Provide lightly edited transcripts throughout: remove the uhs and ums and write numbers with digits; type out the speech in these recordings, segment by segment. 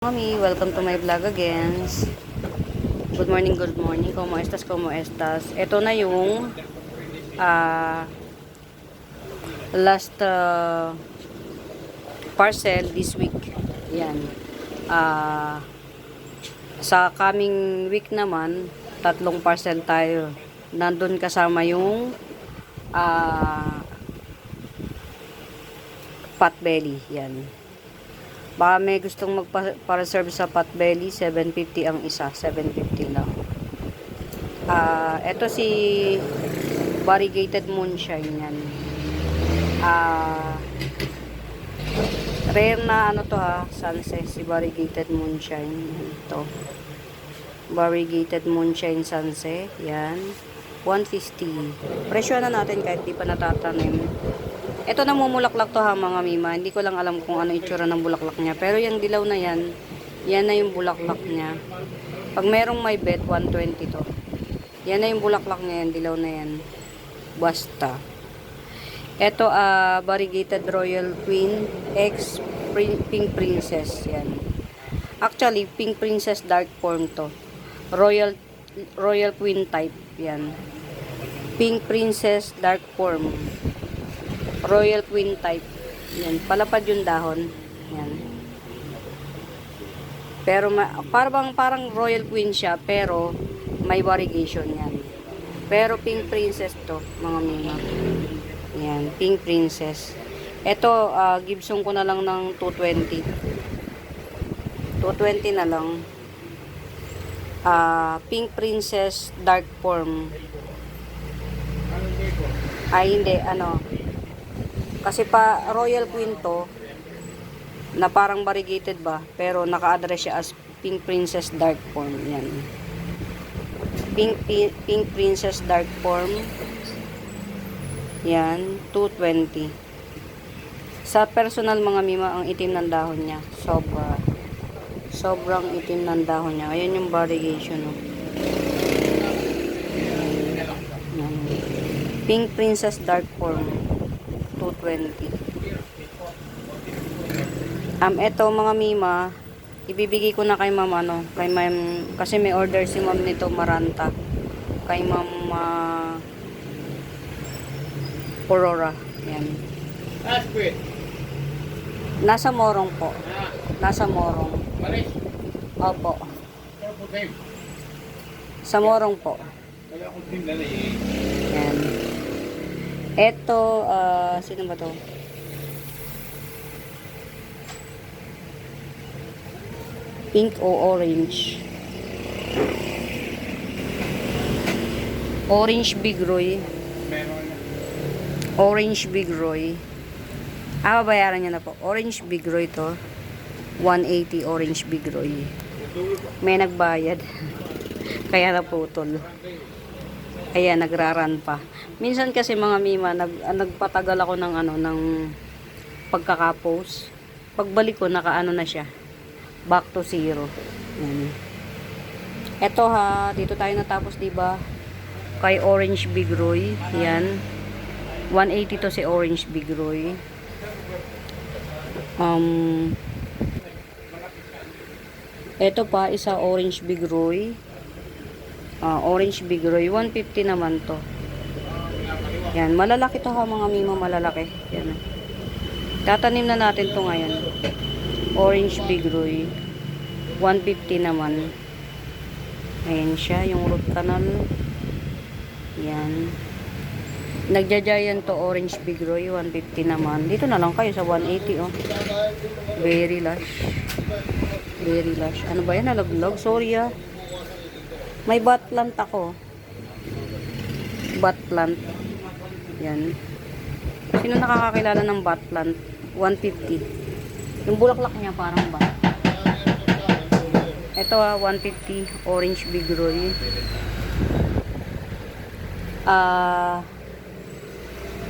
Mami, welcome to my vlog again. Good morning, good morning. Como estas, como estas. Ito na yung last parcel this week. Yan. Sa coming week naman, tatlong parcel tayo. Nandun kasama yung potbelly. Yan. Baka may gustong magpa-reserve sa potbelly, 750 ang isa. 750 lang. Ito si variegated moonshine yan. Rare na ano to ha, sunset, si variegated moonshine. Ito. Variegated moonshine sunset. Yan. 150. Presyo na natin kahit di pa natatanim. Ito namumulaklak to ha mga mima. Hindi ko lang alam kung ano itsura ng bulaklak niya. Pero yung dilaw na yan, yan na yung bulaklak niya. Pag merong may bet, 120 to. Yan na yung bulaklak niya yan, dilaw na yan. Basta. Ito, variegated royal queen, X pink princess. Yan. Actually, pink princess dark form to. Royal queen type. Yan. Pink princess dark form. Royal queen type. Yan, palapad yung dahon. Yan. Pero parang royal queen siya pero may variegation yan. Pero pink princess to, mga mima. Yan, pink princess. Ito, Gibson ko na lang ng 220. 220 na lang. Pink princess dark form. Ay, hindi, kasi pa royal queen to na parang variegated ba pero naka-address siya as pink princess dark form. Yan. Pink princess dark form. Yan, 220. Sa personal mga mima, ang itim ng dahon niya. Sobrang itim ng dahon niya. Ayan yung variegation. No? Yan. Pink princess dark form. 220. Ito mga mima, ibibigay ko na kay ma'am kay ma'am, kasi may order si ma'am nito Maranta. Kay ma'am Aurora. Yan. Nasa Morong po. Nasa Morong. Opo. Sa Morong po. Yan. Ito, sino ba to? Pink o orange? Orange Big Roy. Orange Big Roy. Babayaran niya na po. Orange Big Roy to. 180 Orange Big Roy. May nagbayad. Kaya naputol. Ayan, nagraran pa. Minsan kasi mga mima, nagpatagal ako ng pagkaka-post. Pagbalik ko, nakaano na siya. Back to zero. Yan. Eto ha, dito tayo natapos, diba? Kay Orange Big Roy. Yan. 180 to si Orange Big Roy. Eto pa, isa Orange Big Roy. Orange Big Roy, 150 naman to. Yan, malalaki to ha mga mima, malalaki. Yan. Tatanim na natin to ngayon. Orange Big Roy, 150 naman. Ayan siya, yung root canal. Yan. Nagja-giant to Orange Big Roy, 150 naman. Dito na lang kayo sa 180 oh. Very lush. Very lush. Ano ba yan? Nalaglag? Sorry ah. May bat plant ako. Bat plant. Yan. Sino nakakakilala ng bat plant? 150. Yung bulaklak niya parang bat. Ito 150 Orange Big Roy.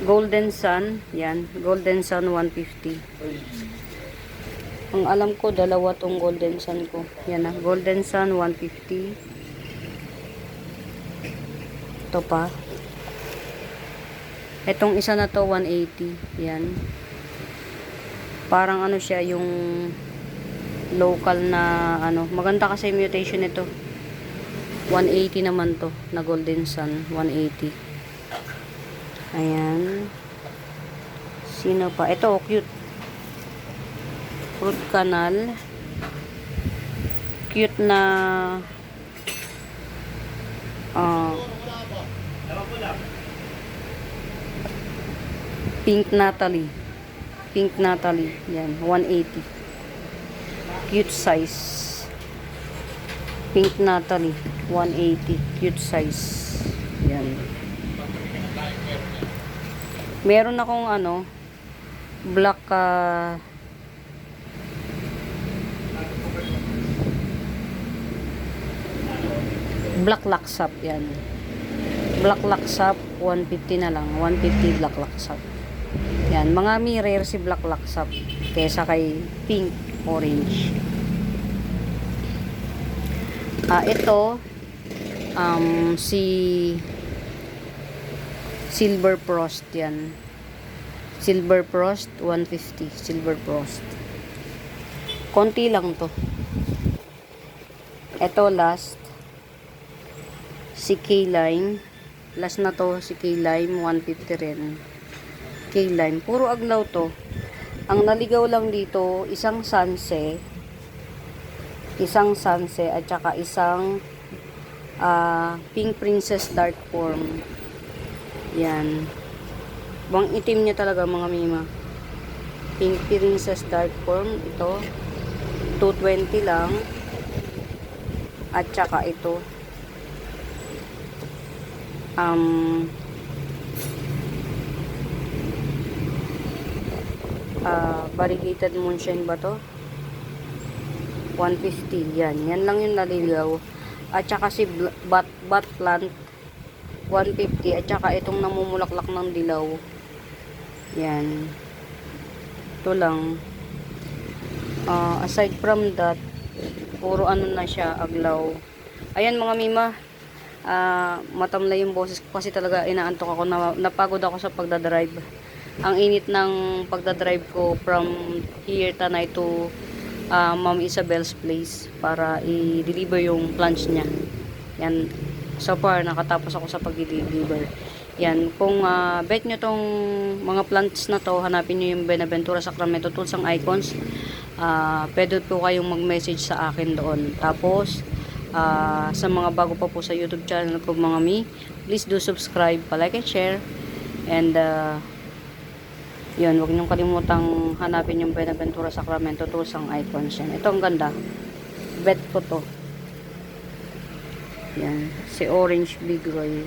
Golden Sun. Yan. Golden Sun 150. Ang alam ko, dalawa tong Golden Sun ko. Yan na. Golden Sun 150. Ito pa. Itong isa na to 180. Yan. Parang ano siya yung local na ano. Maganda kasi mutation nito. 180 naman to na Golden Sun. 180. Ayan. Sino pa? Ito, cute. Fruit Canal. Cute na Pink Natalie. Pink Natalie. Yan, 180. Cute size. Pink Natalie, 180. Cute size. Yan. Meron akong ano, black black laksap. Yan. Black laksap, 150 na lang. 150 black laksap. Yan. Mga rare si black laksap kesa kay pink, orange. Ito, si Silver Frost yan. Silver Frost, 150. Silver Frost. Konti lang to. Ito last. Si K-Lime. Last na to, si K-Lime, 150 rin. K-Lime. Puro aglaw to. Ang naligaw lang dito, isang Sanse at saka isang Pink Princess Dark Form. Yan. Bang itim niya talaga mga mima. Pink Princess Dark Form. Ito. 220 lang. At saka ito. Variegated Moonshine ba to? 150. Yan. Yan lang yung naliligaw. At saka si bat plant 150. At saka itong namumulaklak ng dilaw. Yan. Ito lang. Aside from that, puro ano na siya, aglaw. Ayan mga mima. Matamlay yung boses ko kasi talaga inaantok ako. Napagod ako sa pagdadrive. Ang init ng pagdadrive ko from here Tanay to Ma'am Isabel's place para i-deliver yung plants niya. Yan. So far, nakatapos ako sa pag-deliver. Yan. Kung bet nyo tong mga plants na to, hanapin nyo yung Benaventura Sacramento Tools ang icons. Pwede po kayong mag-message sa akin doon. Tapos, sa mga bago pa po sa YouTube channel ko mga mi, please do subscribe, pa-like and share. And, yun, huwag niyong kalimutang hanapin yung Benaventura Sacramento Tools ang icons yan. Ito ang ganda. Bet ko to. Yan. Si Orange Big Roy.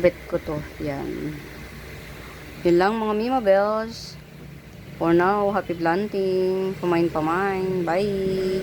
Bet ko to. Yan. Yun lang mga Mima Bells. For now, happy planting. Pamain. Bye.